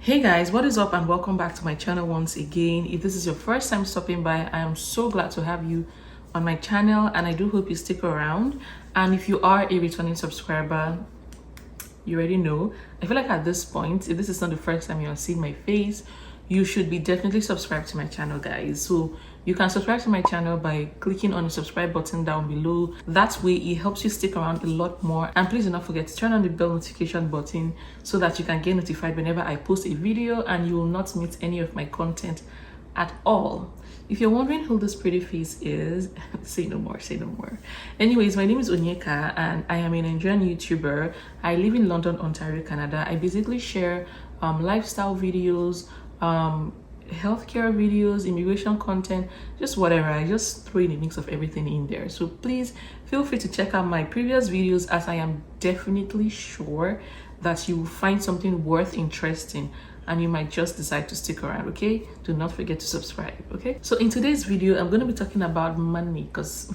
Hey guys, what is up and welcome back to my channel once again. If this is your first time stopping by, I am so glad to have you on my channel and I do hope you stick around. And if you are a returning subscriber, you already know, I feel like at this point, if this is not the first time you're seeing my face, you should be definitely subscribed to my channel, guys. So you can subscribe to my channel by clicking on the subscribe button down below. That way it helps you stick around a lot more. And please do not forget to turn on the bell notification button so that you can get notified whenever I post a video and you will not miss any of my content at all. If you're wondering who this pretty face is, say no more, say no more. Anyways, my name is Onyeka and I am a Nigerian YouTuber. I live in London, Ontario, Canada. I basically share lifestyle videos, healthcare videos, immigration content, just whatever. I just throw in a mix of everything in there. So please feel free to check out my previous videos, as I am definitely sure that you will find something worth interesting and you might just decide to stick around. Okay, do not forget to subscribe. Okay, so in today's video I'm going to be talking about money, because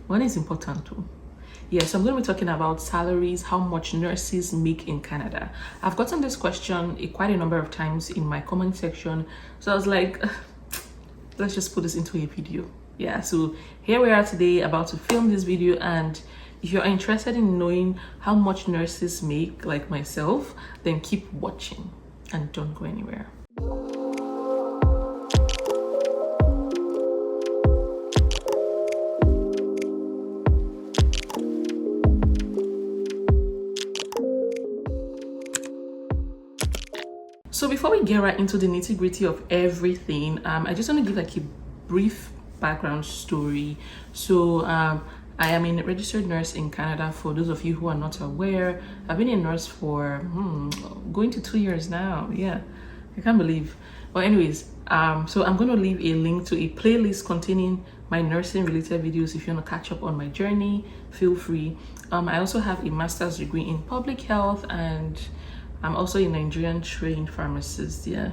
money is important too. Yeah, so I'm going to be talking about salaries, how much nurses make in Canada. I've gotten this question quite a number of times in my comment section. So I was like, let's just put this into a video. Yeah, so here we are today about to film this video. And if you're interested in knowing how much nurses make, like myself, then keep watching and don't go anywhere. So before we get right into the nitty-gritty of everything, I just want to give like a brief background story. So I am a registered nurse in Canada. For those of you who are not aware, I've been a nurse for going to 2 years now. Yeah, I can't believe. But anyways, so I'm going to leave a link to a playlist containing my nursing related videos. If you want to catch up on my journey, feel free. I also have a master's degree in public health, and I'm also a Nigerian trained pharmacist. Yeah.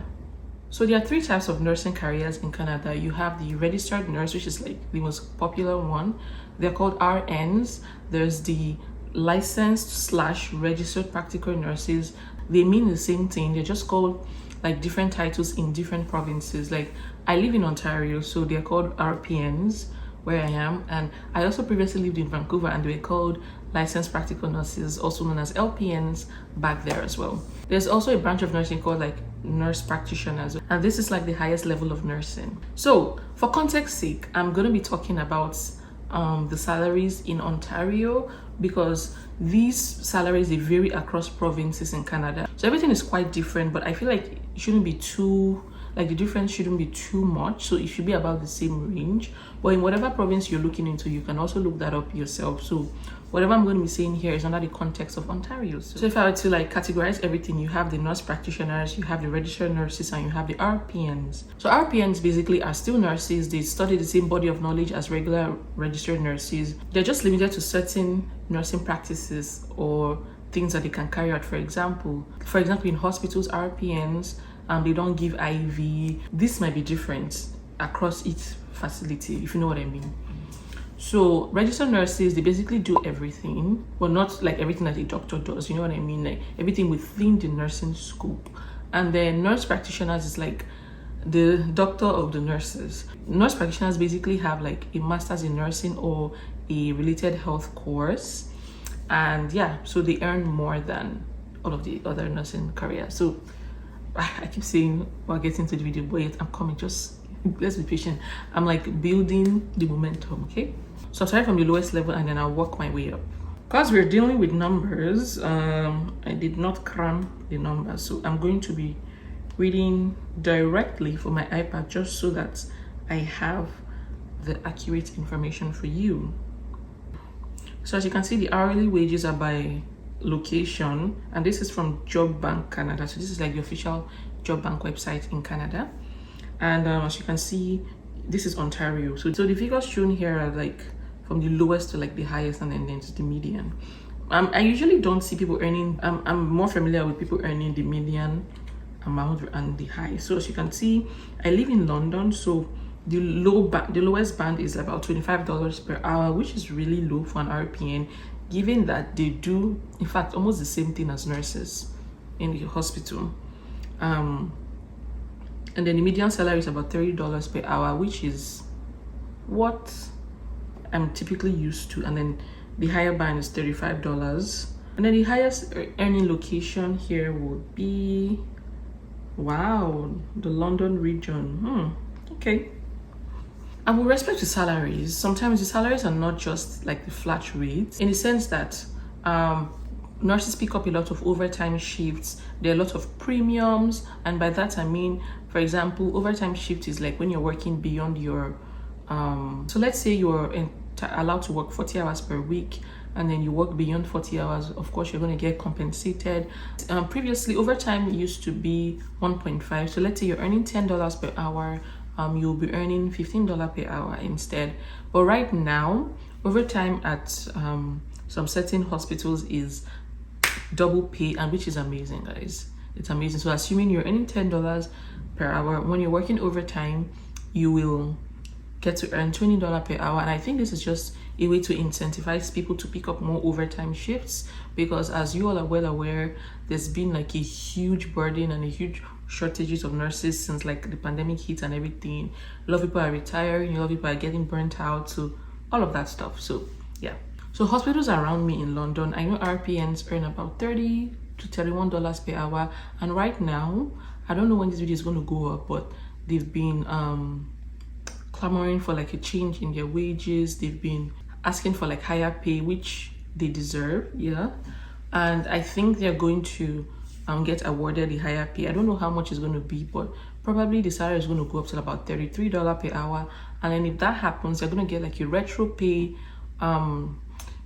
So there are three types of nursing careers in Canada. You have the registered nurse, which is like the most popular one. They're called RNs. There's the licensed / registered practical nurses. They mean the same thing. They're just called like different titles in different provinces. Like I live in Ontario, so they're called RPNs where I am. And I also previously lived in Vancouver and they were called licensed practical nurses, also known as LPNs, back there as well. There's also a branch of nursing called like nurse practitioners, and this is like the highest level of nursing. So for context sake, I'm going to be talking about the salaries in Ontario, because these salaries, they vary across provinces in Canada. So everything is quite different, but I feel like it shouldn't be too, like the difference shouldn't be too much. So it should be about the same range. But in whatever province you're looking into, you can also look that up yourself. So whatever I'm going to be saying here is under the context of Ontario. So if I were to like categorize everything, you have the nurse practitioners, you have the registered nurses, and you have the RPNs. So RPNs basically are still nurses. They study the same body of knowledge as regular registered nurses. They're just limited to certain nursing practices or things that they can carry out. For example, in hospitals, RPNs, they don't give IV. This might be different across each facility, if you know what I mean. So registered nurses, they basically do everything, but not like everything that a doctor does, you know what I mean, like everything within the nursing scope. And then nurse practitioners is like the doctor of the nurses. Nurse practitioners basically have like a master's in nursing or a related health course, and yeah, so they earn more than all of the other nursing careers. So I keep saying while getting to the video, but yet I'm coming, just let's be patient. I'm like building the momentum. Okay, so I'll start from the lowest level and then I'll work my way up. Because we're dealing with numbers, I did not cram the numbers, so I'm going to be reading directly from my iPad just so that I have the accurate information for you. So as you can see, the hourly wages are by location, and this is from Job Bank Canada. So this is like the official Job Bank website in Canada. And as you can see, this is Ontario. So the figures shown here are like from the lowest to like the highest, and then to the median. I usually don't see people earning, I'm more familiar with people earning the median amount and the high. So as you can see, I live in London, so the lowest band is about $25 per hour, which is really low for an RPN, given that they do, in fact, almost the same thing as nurses in the hospital. And then the median salary is about $30 per hour, which is what I'm typically used to. And then the higher band is $35. And then the highest earning location here would be, wow, the London region. Okay. And with respect to salaries, sometimes the salaries are not just like the flat rates, in the sense that nurses pick up a lot of overtime shifts. There are a lot of premiums, and by that I mean, for example, overtime shift is like when you're working beyond your so let's say you're allowed to work 40 hours per week, and then you work beyond 40 hours. Of course, you're going to get compensated. Previously, overtime used to be 1.5. So let's say you're earning $10 per hour, you'll be earning $15 per hour instead. But right now, overtime at some certain hospitals is double pay, and which is amazing, guys. It's amazing. So assuming you're earning $10 per hour, when you're working overtime, you will get to earn $20 per hour. And I think this is just a way to incentivize people to pick up more overtime shifts, because as you all are well aware, there's been like a huge burden and a huge shortages of nurses since like the pandemic hit and everything. A lot of people are retiring, a lot of people are getting burnt out, so all of that stuff. So yeah. So hospitals around me in London, I know RPNs earn about $30 to $31 per hour. And right now, I don't know when this video is going to go up, but they've been clamoring for like a change in their wages. They've been asking for like higher pay, which they deserve, yeah. And I think they're going to get awarded the higher pay. I don't know how much it's going to be, but probably the salary is going to go up to about $33 per hour. And then if that happens, they're going to get like a retro pay,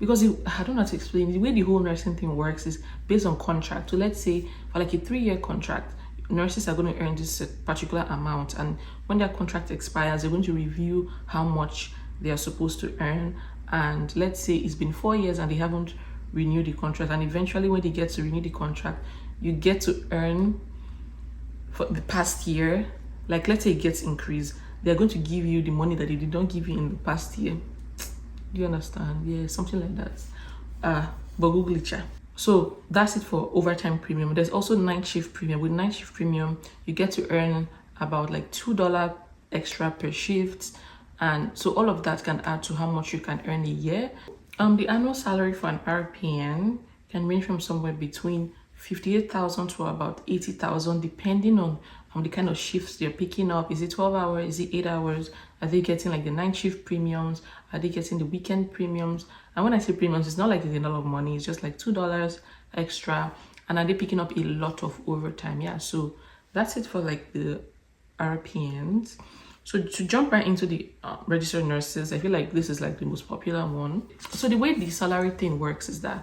because I don't know how to explain. The way the whole nursing thing works is based on contract. So let's say for like a 3-year contract, nurses are going to earn this particular amount, and when their contract expires, they're going to review how much they are supposed to earn. And let's say it's been 4 years and they haven't renewed the contract, and eventually when they get to renew the contract, you get to earn for the past year. Like let's say it gets increased, they're going to give you the money that they did not give you in the past year. Do you understand? Yeah, something like that. But Google it. So that's it for overtime premium. There's also night shift premium. With night shift premium, you get to earn about like $2 extra per shift, and so all of that can add to how much you can earn a year. The annual salary for an RPN can range from somewhere between 58,000 to about 80,000, depending on the kind of shifts they're picking up. Is it 12 hours? Is it 8 hours? Are they getting like the night shift premiums? Are they getting the weekend premiums? And when I say premiums, it's not like it's a lot of money. It's just like $2 extra. And are they picking up a lot of overtime? Yeah, so that's it for like the RPNs. So to jump right into the registered nurses, I feel like this is like the most popular one. So the way the salary thing works is that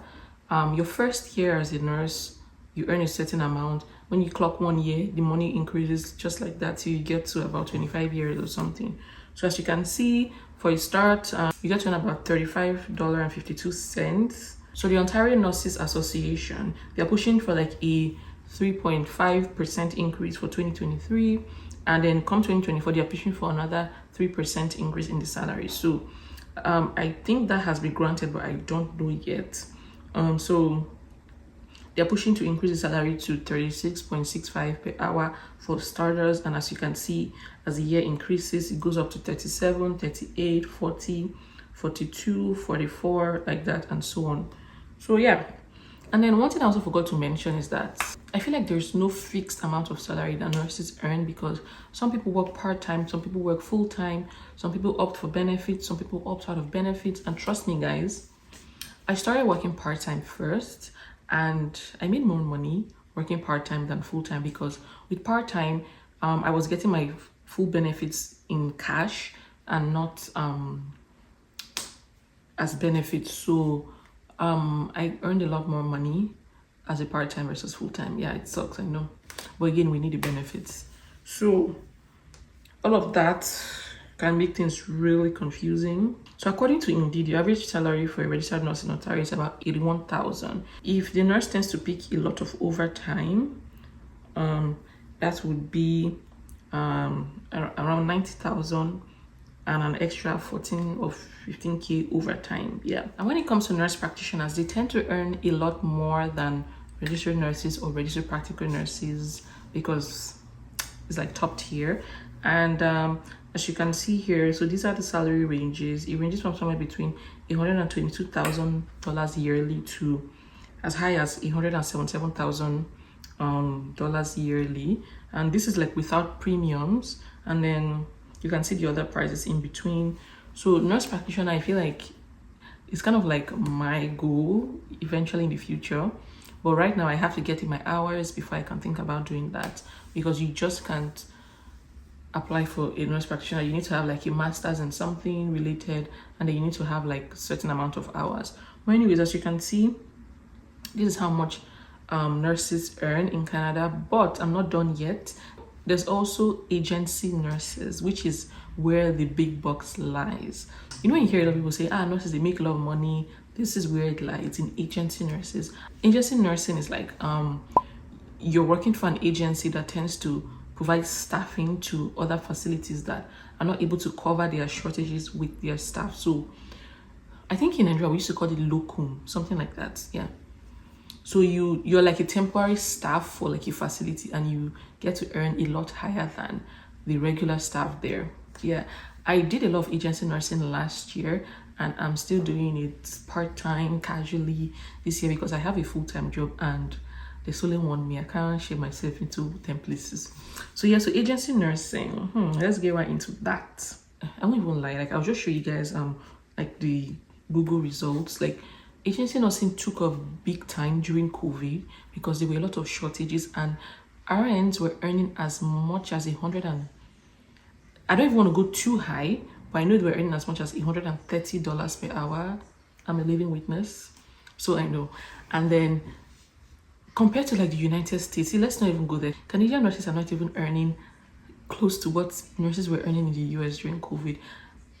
your first year as a nurse, you earn a certain amount. When you clock 1 year, the money increases just like that till you get to about 25 years or something. So as you can see, for a start, you get to earn about $35.52. So the Ontario Nurses Association, they're pushing for like a 3.5% increase for 2023. And then come 2024, they're pushing for another 3% increase in the salary. So I think that has been granted, but I don't know yet. So they're pushing to increase the salary to $36.65 per hour for starters. And as you can see, as the year increases, it goes up to 37, 38, 40, 42, 44, like that, and so on. So yeah. And then one thing I also forgot to mention is that I feel like there's no fixed amount of salary that nurses earn, because some people work part-time, some people work full-time, some people opt for benefits, some people opt out of benefits. And trust me, guys, I started working part-time first, and I made more money working part-time than full-time, because with part-time, I was getting my full benefits in cash and not as benefits. So I earned a lot more money as a part-time versus full-time. Yeah, it sucks, I know, but again, we need the benefits. So all of that can make things really confusing. So according to Indeed, the average salary for a registered nurse in Ontario is about 81,000. If the nurse tends to pick a lot of overtime, that would be around 90,000 and an extra 14 or 15k overtime. Yeah. And when it comes to nurse practitioners, they tend to earn a lot more than registered nurses or registered practical nurses because it's like top tier. And as you can see here, so these are the salary ranges. It ranges from somewhere between $122,000 yearly to as high as $177,000 yearly. And this is like without premiums. And then you can see the other prices in between. So nurse practitioner, I feel like it's kind of like my goal eventually in the future. But right now I have to get in my hours before I can think about doing that, because you just can't apply for a nurse practitioner. You need to have like a master's in something related, and then you need to have like a certain amount of hours. But anyways, as you can see, this is how much nurses earn in Canada, but I'm not done yet. There's also agency nurses, which is where the big bucks lies. You know, when you hear a lot of people say, nurses, they make a lot of money. This is where it lies, in agency nurses. Agency nursing is like you're working for an agency that tends to provide staffing to other facilities that are not able to cover their shortages with their staff. So I think in Nigeria we used to call it locum, something like that. Yeah. So you're like a temporary staff for like a facility, and you get to earn a lot higher than the regular staff there. Yeah, I did a lot of agency nursing last year, and I'm still doing it part-time, casually this year, because I have a full-time job and there's only one me. I can't share myself into 10 places. So yeah, so agency nursing, let's get right into that. I won't even lie, like I'll just show you guys like the Google results. Like agency nursing took off big time during COVID because there were a lot of shortages, and RNs were earning as much as I don't even want to go too high, but I know they were earning as much as $130 per hour. I'm a living witness, so I know. And then compared to like the United States, see, let's not even go there. Canadian nurses are not even earning close to what nurses were earning in the US during COVID.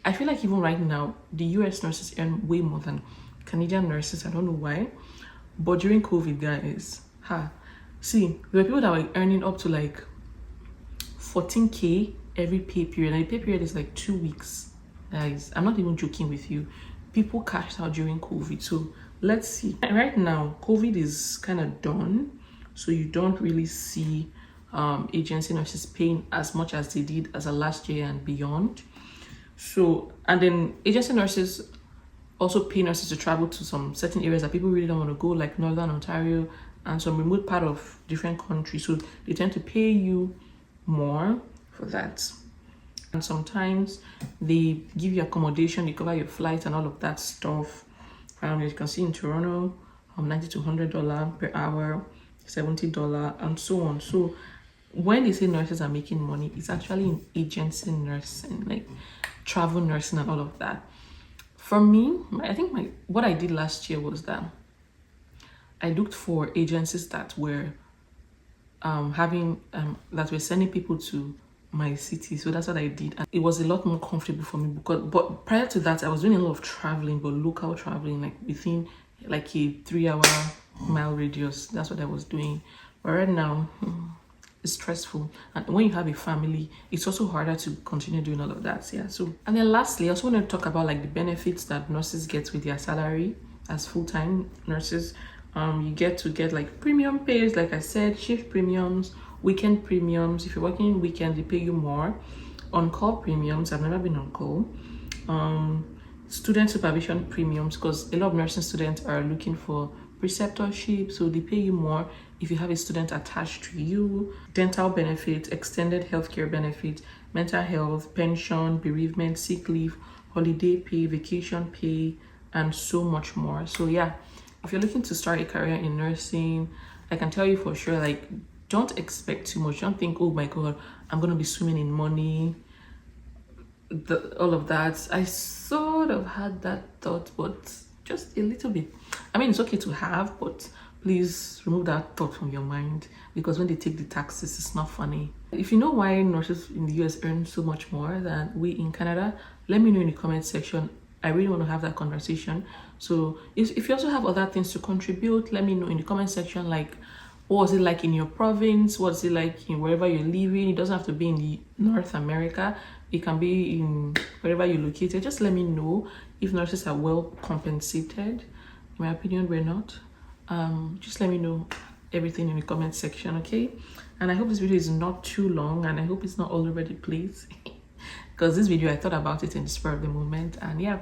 I feel like even right now, the US nurses earn way more than Canadian nurses. I don't know why, but during COVID, guys, see, there were people that were earning up to like 14K every pay period, and the pay period is like 2 weeks, guys. I'm not even joking with you. People cashed out during COVID. So let's see. Right now, COVID is kind of done, so you don't really see agency nurses paying as much as they did as a last year and beyond. So, and then agency nurses also pay nurses to travel to some certain areas that people really don't want to go, like Northern Ontario and some remote part of different countries. So they tend to pay you more for that. And sometimes they give you accommodation, they cover your flight and all of that stuff. As you can see in Toronto, $90 to $100 per hour, $70, and so on. So when they say nurses are making money, it's actually in agency nursing, like travel nursing and all of that. For me, I think what I did last year was that I looked for agencies that were that were sending people to my city. So that's what I did, and it was a lot more comfortable for me, but prior to that I was doing a lot of traveling, but local traveling, like within like a 3-hour mile radius. That's what I was doing. But right now it's stressful, and when you have a family, it's also harder to continue doing all of that. Yeah. So, and then lastly, I also want to talk about like the benefits that nurses get with their salary as full-time nurses. You get like premium pays, like I said, shift premiums, weekend premiums. If you're working weekend, they pay you more. On-call premiums, I've never been on call. Student supervision premiums, because a lot of nursing students are looking for preceptorship, so they pay you more if you have a student attached to you. Dental benefits, extended healthcare benefits, mental health, pension, bereavement, sick leave, holiday pay, vacation pay, and so much more. So yeah, if you're looking to start a career in nursing, I can tell you for sure, like, don't expect too much. Don't think, oh my god, I'm gonna be swimming in money, all of that. I sort of had that thought, but just a little bit. I mean, it's okay to have, but please remove that thought from your mind, because when they take the taxes, it's not funny. If you know why nurses in the US earn so much more than we in Canada, let me know in the comment section. I really want to have that conversation. So if you also have other things to contribute, let me know in the comment section. Like, what was it like in your province? What's it like in wherever you're living? It doesn't have to be in the North America. It can be in wherever you're located. Just let me know if nurses are well compensated. In my opinion, we're not. Just let me know. everything in the comment section, okay? And I hope this video is not too long, and I hope it's not all over the place because this video I thought about it in the spur of the moment. And yeah,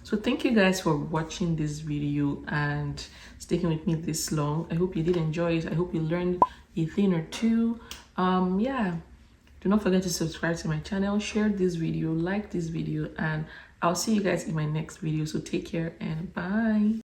so thank you guys for watching this video and sticking with me this long. I hope you did enjoy it. I hope you learned a thing or two. Yeah, do not forget to subscribe to my channel, share this video, like this video, and I'll see you guys in my next video. So take care and bye.